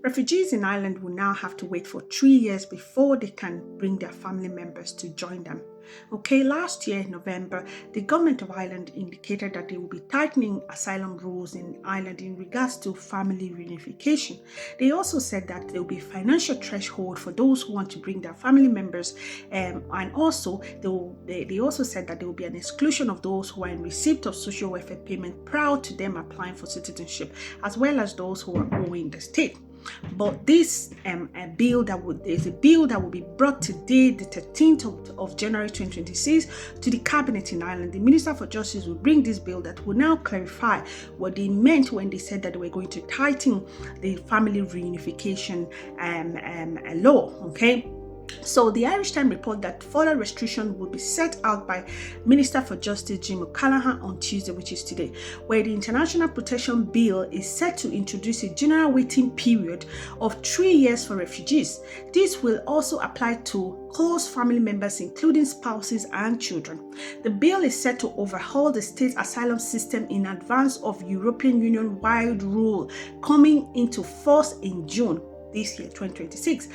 Refugees in Ireland will now have to wait for 3 years before they can bring their family members to join them. Okay, last year in November, the government of Ireland indicated that they will be tightening asylum rules in Ireland in regards to family reunification. They also said that there will be financial threshold for those who want to bring their family members, and also they also said that there will be an exclusion of those who are in receipt of social welfare payment prior to them applying for citizenship, as well as those who are owing the state. But this is a bill that will be brought today, the 13th of January 2026, to the cabinet in Ireland. The Minister for Justice will bring this bill that will now clarify what they meant when they said that they were going to tighten the family reunification law. Okay. So the Irish Times report that further restriction will be set out by Minister for Justice Jim O'Callaghan on Tuesday, which is today, where the International Protection Bill is set to introduce a general waiting period of 3 years for refugees. This will also apply to close family members, including spouses and children. The bill is set to overhaul the state asylum system in advance of European Union-wide rule coming into force in June this year, 2026,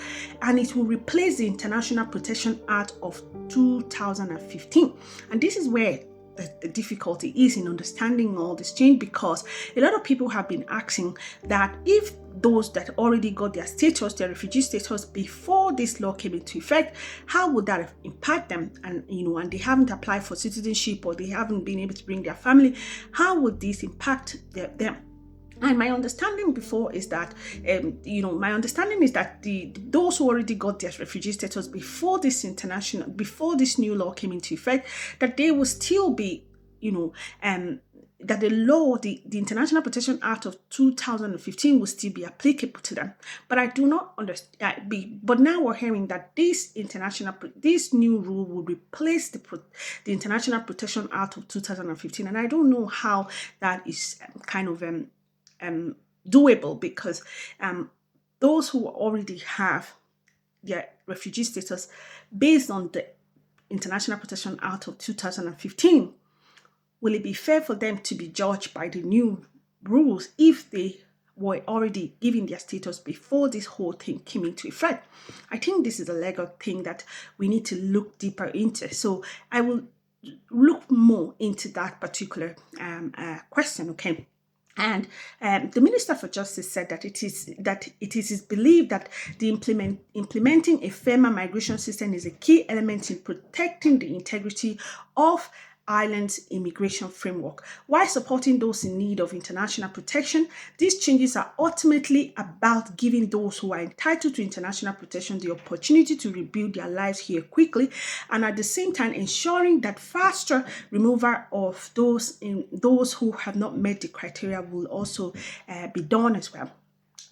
and it will replace the International Protection Act of 2015. And this is where the difficulty is in understanding all this change, because a lot of people have been asking that if those that already got their status, their refugee status before this law came into effect, how would that impact them? And and they haven't applied for citizenship, or they haven't been able to bring their family. How would this impact them? And my understanding before is that, those who already got their refugee status before this new law came into effect, that they will still be, that the law, the International Protection Act of 2015 will still be applicable to them. But I do not understand. But now we're hearing that this new rule will replace the International Protection Act of 2015, and I don't know how that is kind of doable, because those who already have their refugee status based on the International Protection Act of 2015, will it be fair for them to be judged by the new rules if they were already given their status before this whole thing came into effect? I think this is a legal thing that we need to look deeper into. So I will look more into that particular question, okay? And the Minister for Justice said that it is his belief that the implementing a firmer migration system is a key element in protecting the integrity of Ireland's immigration framework. While supporting those in need of international protection, these changes are ultimately about giving those who are entitled to international protection the opportunity to rebuild their lives here quickly, and at the same time ensuring that faster removal of those who have not met the criteria will also be done as well.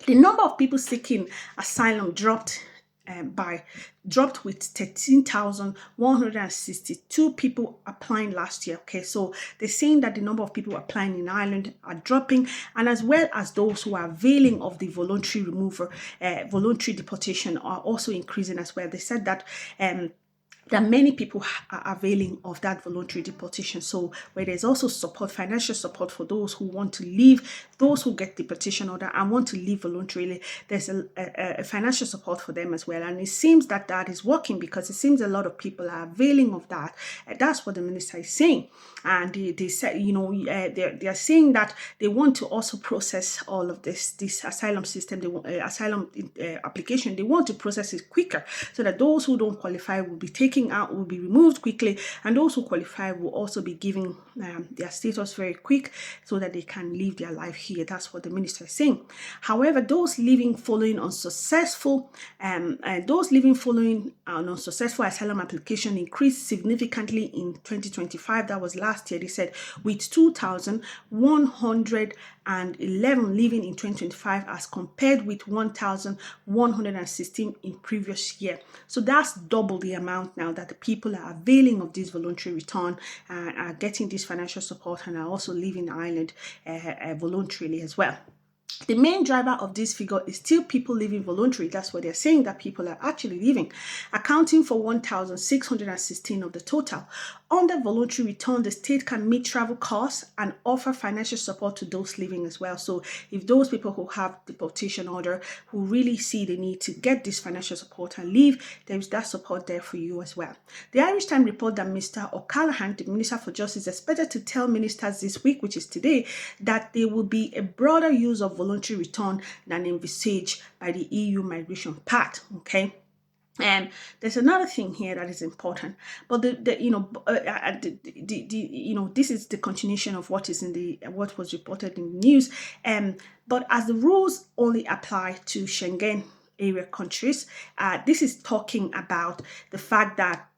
The number of people seeking asylum dropped with 13,162 people applying last year. Okay, so they're saying that the number of people applying in Ireland are dropping, and as well as those who are availing of the voluntary deportation are also increasing as well. They said that many people are availing of that voluntary deportation. So where there's also support, financial support for those who want to leave, those who get deportation order and want to leave voluntarily, there's a financial support for them as well. And it seems that is working, because it seems a lot of people are availing of that. That's what the minister is saying. And they say, they are saying that they want to also process all of this asylum system, asylum application. They want to process it quicker, so that those who don't qualify will be will be removed quickly, and those who qualify will also be given their status very quick, so that they can live their life here. That's what the minister is saying. However, those living following unsuccessful asylum application increased significantly in 2025. That was last year. They said with 2,111 living in 2025 as compared with 1,116 in previous year. So that's double the amount now that the people are availing of this voluntary return, are getting this financial support, and are also leaving Ireland voluntarily as well. The main driver of this figure is still people leaving voluntary. That's what they're saying, that people are actually leaving, accounting for 1,616 of the total. Under voluntary return, the state can meet travel costs and offer financial support to those leaving as well. So if those people who have deportation order, who really see the need to get this financial support and leave, there is that support there for you as well. The Irish Times report that Mr. O'Callaghan, the Minister for Justice, is expected to tell ministers this week, which is today, that there will be a broader use of voluntary return than envisaged by the EU Migration Pact. Okay. And there's another thing here that is important, but this is the continuation of what was reported in the news. But as the rules only apply to Schengen area countries, this is talking about the fact that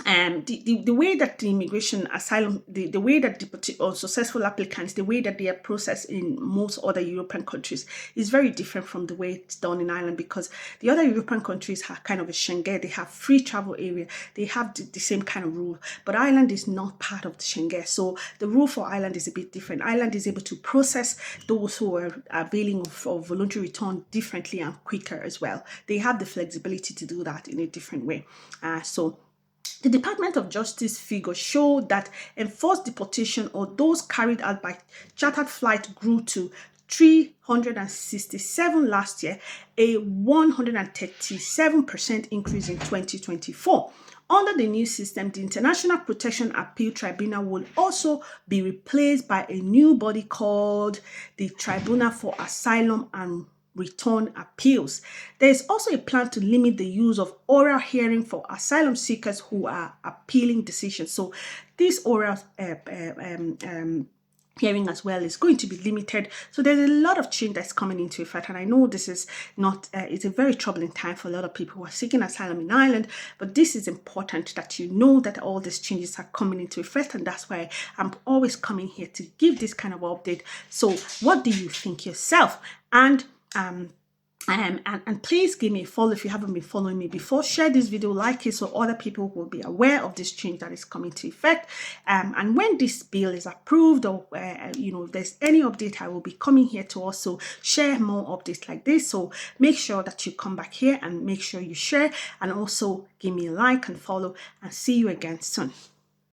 the way that the immigration asylum, the way that the successful applicants, the way that they are processed in most other European countries is very different from the way it's done in Ireland, because the other European countries have kind of a Schengen, they have free travel area, they have the same kind of rule, but Ireland is not part of the Schengen. So the rule for Ireland is a bit different. Ireland is able to process those who are availing of voluntary return differently and quicker as well. They have the flexibility to do that in a different way. The Department of Justice figures show that enforced deportation or those carried out by chartered flight grew to 367 last year, a 137% increase in 2024. Under the new system, the International Protection Appeal Tribunal will also be replaced by a new body called the Tribunal for Asylum and Return Appeals. There is also a plan to limit the use of oral hearing for asylum seekers who are appealing decisions. So this oral hearing as well is going to be limited. So there's a lot of change that's coming into effect, and I know this is not it's a very troubling time for a lot of people who are seeking asylum in Ireland, but this is important that you know that all these changes are coming into effect, and that's why I'm always coming here to give this kind of update. So what do you think yourself? And please give me a follow if you haven't been following me before. Share this video, like it, so other people will be aware of this change that is coming to effect. And when this bill is approved, or if there's any update, I will be coming here to also share more updates like this. So make sure that you come back here and make sure you share, and also give me a like and follow, and see you again soon.